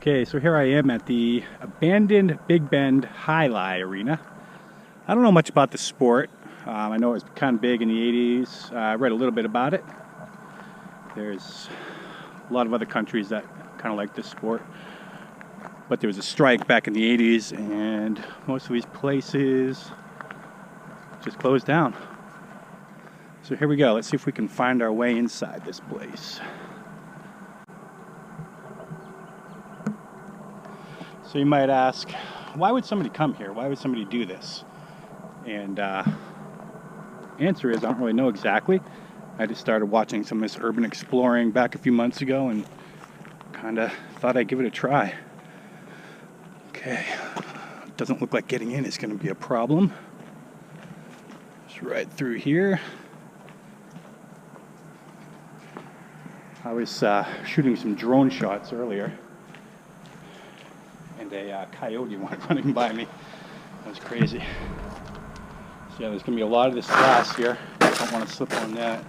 Okay, so here I am at the abandoned Big Bend Jalai Arena. I don't know much about the sport. I know it was kind of big in the 80s. I read a little bit about it. There's a lot of other countries that kind of like this sport. But there was a strike back in the 80s and most of these places just closed down. So here we go. Let's see if we can find our way inside this place. So you might ask, why would somebody come here? Why would somebody do this? And answer is, I don't really know exactly. I just started watching some of this urban exploring back a few months ago and kind of thought I'd give it a try. Okay, doesn't look like getting in is going to be a problem. Just right through here. I was shooting some drone shots earlier. And a coyote went running by me. That was crazy. So yeah, there's going to be a lot of this glass here. I don't want to slip on that.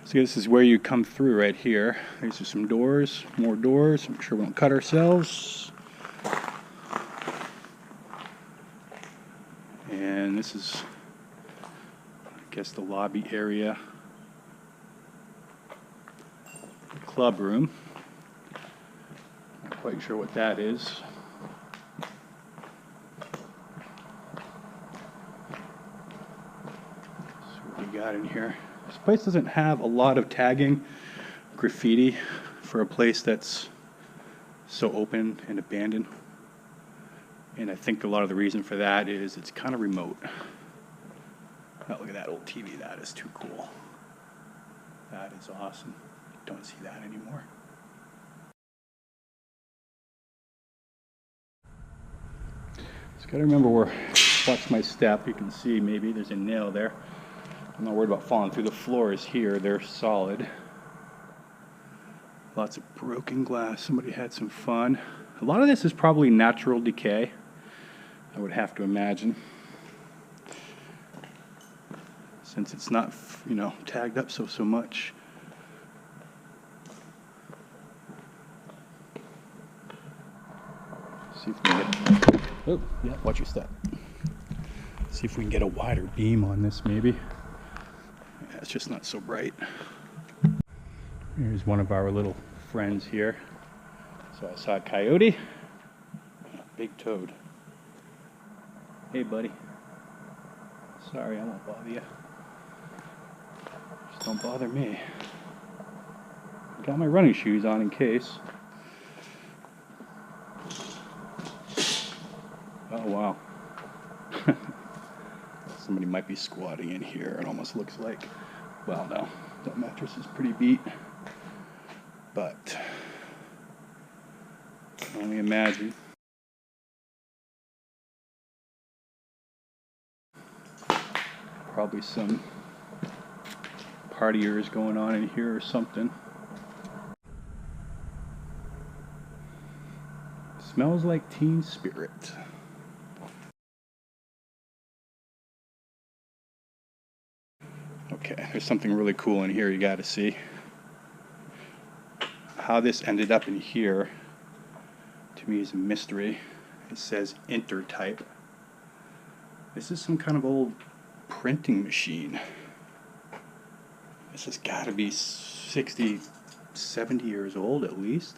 So this is where you come through right here. These are some doors, more doors. I'm sure we don't cut ourselves. And this is, I guess, the lobby area, the club room. Not quite sure what that is. See what we got in here. This place doesn't have a lot of tagging, graffiti for a place that's so open and abandoned. And I think a lot of the reason for that is it's kind of remote. Oh, look at that old TV. That is too cool. That is awesome. Don't see that anymore. Just gotta remember watch my step. You can see maybe there's a nail there. I'm not worried about falling through the floors here. They're solid. Lots of broken glass. Somebody had some fun. A lot of this is probably natural decay, I would have to imagine. Since it's not, tagged up so much. See if we can get, oh, yeah, watch your step. See if we can get a wider beam on this maybe. Yeah, it's just not so bright. Here's one of our little friends here. So I saw a coyote, and a big toad. Hey buddy. Sorry, I won't bother you. Just don't bother me. Got my running shoes on in case. Oh wow. Somebody might be squatting in here. It almost looks like. Well, no. That mattress is pretty beat. But I can only imagine. Probably some partiers going on in here or something. Smells like teen spirit. Okay, there's something really cool in here you gotta see. How this ended up in here, to me, is a mystery. It says intertype. This is some kind of old printing machine. This has got to be 60, 70 years old at least.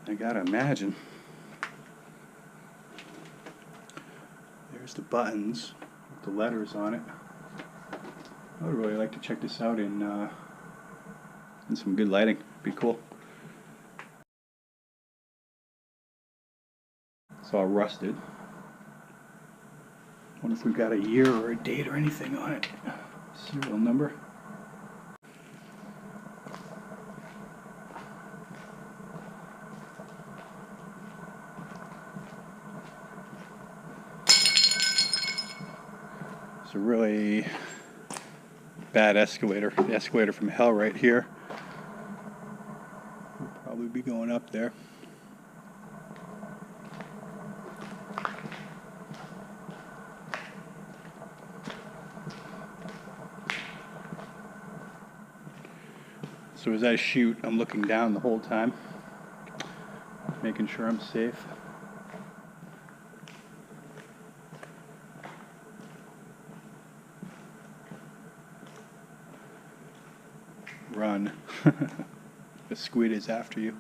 I gotta imagine. There's the buttons with the letters on it. I would really like to check this out in some good lighting. Be cool. It's all rusted. Wonder if we've got a year or a date or anything on it. Serial number. It's a really bad escalator. The escalator from hell right here. We'll probably be going up there. So as I shoot, I'm looking down the whole time, making sure I'm safe. Run. The squid is after you.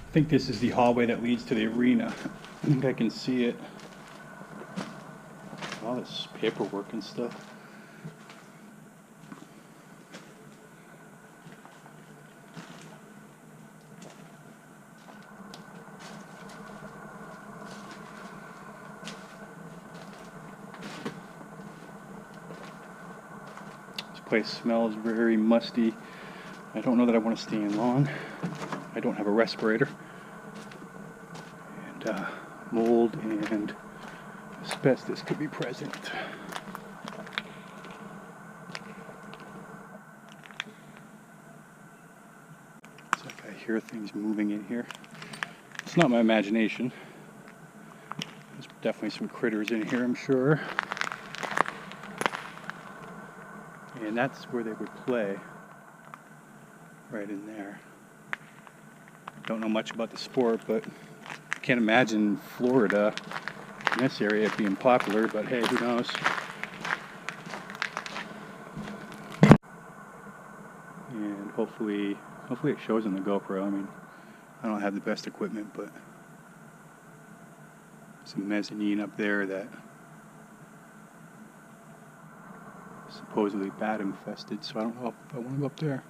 I think this is the hallway that leads to the arena. I think I can see it. All this paperwork and stuff. This place smells very musty. I don't know that I want to stay in long. I don't have a respirator. And mold and asbestos could be present. It's like I hear things moving in here. It's not my imagination. There's definitely some critters in here, I'm sure. And that's where they would play. Right in there. Don't know much about the sport, but I can't imagine Florida in this area being popular, but hey, who knows? And hopefully it shows in the GoPro. I mean, I don't have the best equipment, but some mezzanine up there that is supposedly bat infested, so I don't know if I want to go up there.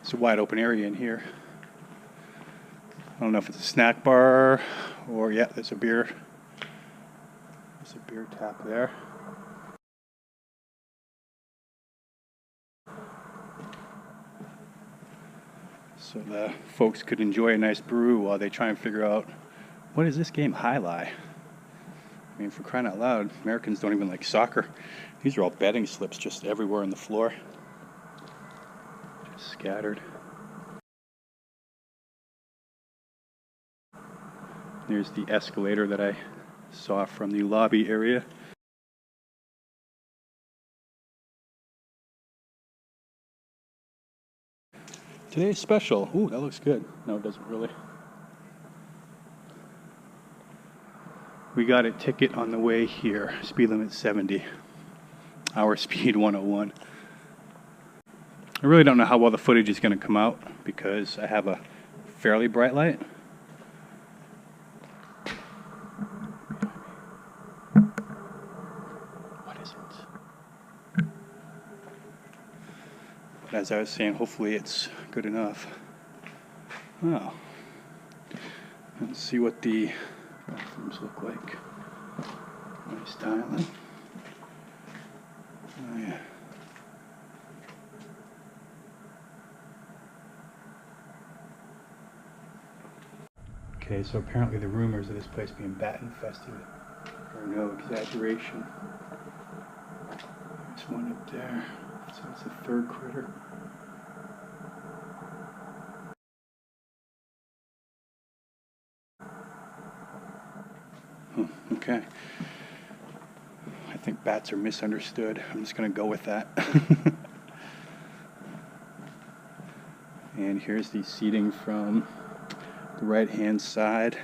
It's a wide open area in here. I don't know if it's a snack bar or, yeah, there's a beer tap there. So the folks could enjoy a nice brew while they try and figure out, what is this game, Jalai? I mean, for crying out loud, Americans don't even like soccer. These are all betting slips just everywhere on the floor. Just scattered. There's the escalator that I saw from the lobby area. Today's special. Ooh, that looks good. No, it doesn't really. We got a ticket on the way here. Speed limit 70. Hour speed 101. I really don't know how well the footage is going to come out because I have a fairly bright light. as I was saying, hopefully it's good enough. Oh. Let's see what the bathrooms look like. Nice tiling. Oh yeah. Okay, so apparently the rumors of this place being bat infested are no exaggeration. There's one up there. So it's a third critter. Okay. I think bats are misunderstood. I'm just going to go with that. And here's the seating from the right-hand side.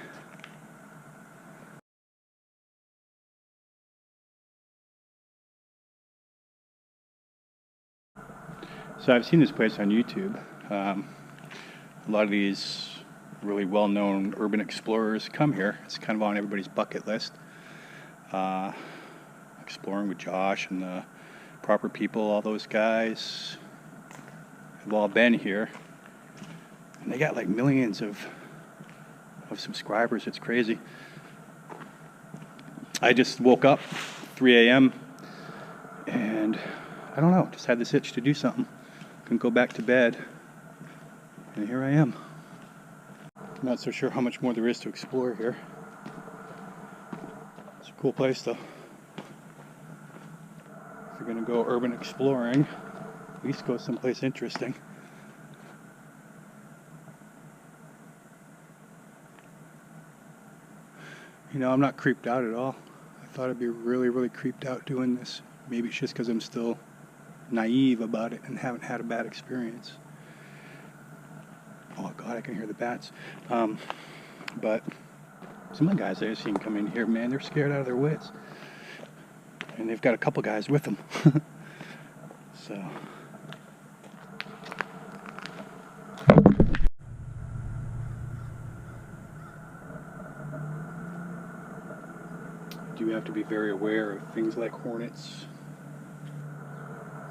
So I've seen this place on YouTube. A lot of these really well-known urban explorers come here. It's kind of on everybody's bucket list. Exploring with Josh and the proper people, all those guys have all been here. And they got like millions of subscribers. It's crazy. I just woke up 3 a.m. and I don't know, just had this itch to do something. Couldn't go back to bed. And here I am. I'm not so sure how much more there is to explore here. It's a cool place though. If you're gonna go urban exploring, at least go someplace interesting. You know, I'm not creeped out at all. I thought I'd be really, really creeped out doing this. Maybe it's just because I'm still naive about it and haven't had a bad experience. Oh God, I can hear the bats. But some of the guys I've seen come in here, man, they're scared out of their wits. And they've got a couple guys with them. So. You have to be very aware of things like hornets,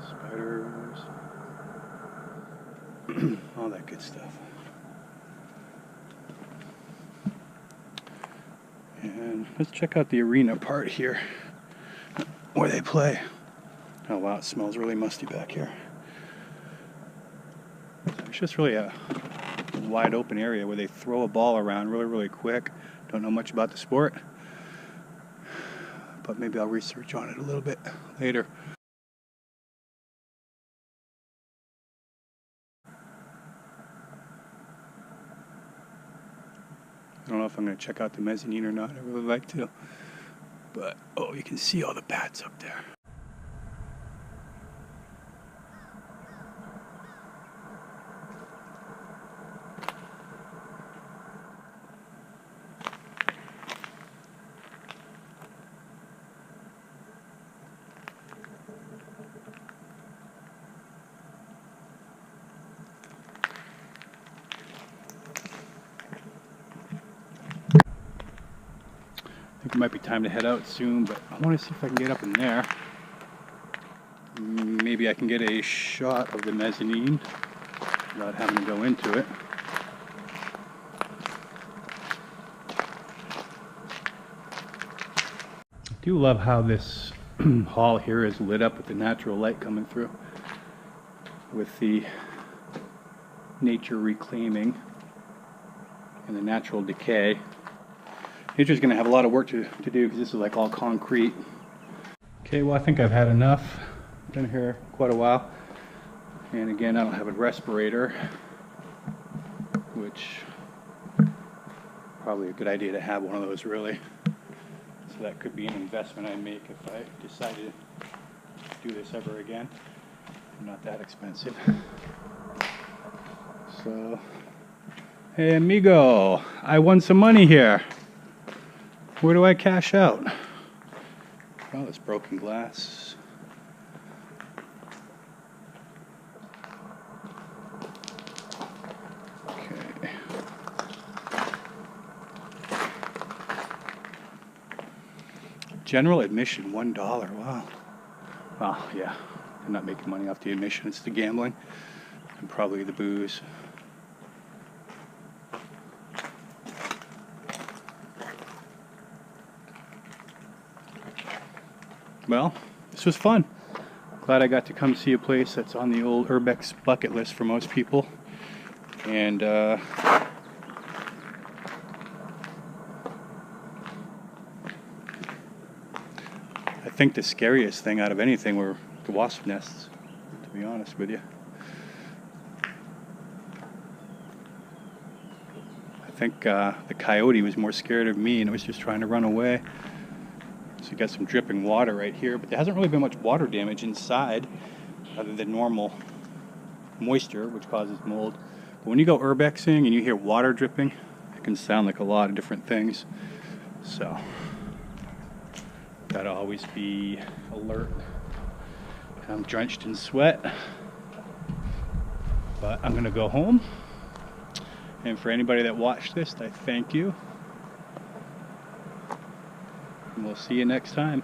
spiders, all that good stuff. And let's check out the arena part here where they play. Oh wow, it smells really musty back here. It's just really a wide open area where they throw a ball around really, really quick. Don't know much about the sport, but maybe I'll research on it a little bit later. I don't know if I'm going to check out the mezzanine or not. I really like to. But, oh, you can see all the bats up there. I think it might be time to head out soon, but I want to see if I can get up in there. Maybe I can get a shot of the mezzanine without having to go into it. I do love how this hall here is lit up with the natural light coming through, with the nature reclaiming and the natural decay. Nature's going to have a lot of work to do because this is like all concrete. Okay, well I think I've had enough. Been here quite a while. And again, I don't have a respirator, which probably a good idea to have one of those really. So that could be an investment I make if I decided to do this ever again. Not that expensive. So, hey amigo, I won some money here. Where do I cash out? Oh, it's broken glass. Okay. General admission, $1. Wow. Well, yeah. I'm not making money off the admission. It's the gambling. and probably the booze. Well, this was fun. Glad I got to come see a place that's on the old Urbex bucket list for most people. And I think the scariest thing out of anything were the wasp nests, to be honest with you. I think the coyote was more scared of me and it was just trying to run away. So you got some dripping water right here, but there hasn't really been much water damage inside other than normal moisture, which causes mold. But when you go urbexing and you hear water dripping, it can sound like a lot of different things. So gotta always be alert. I'm drenched in sweat, but I'm gonna go home. And for anybody that watched this, I thank you. And we'll see you next time.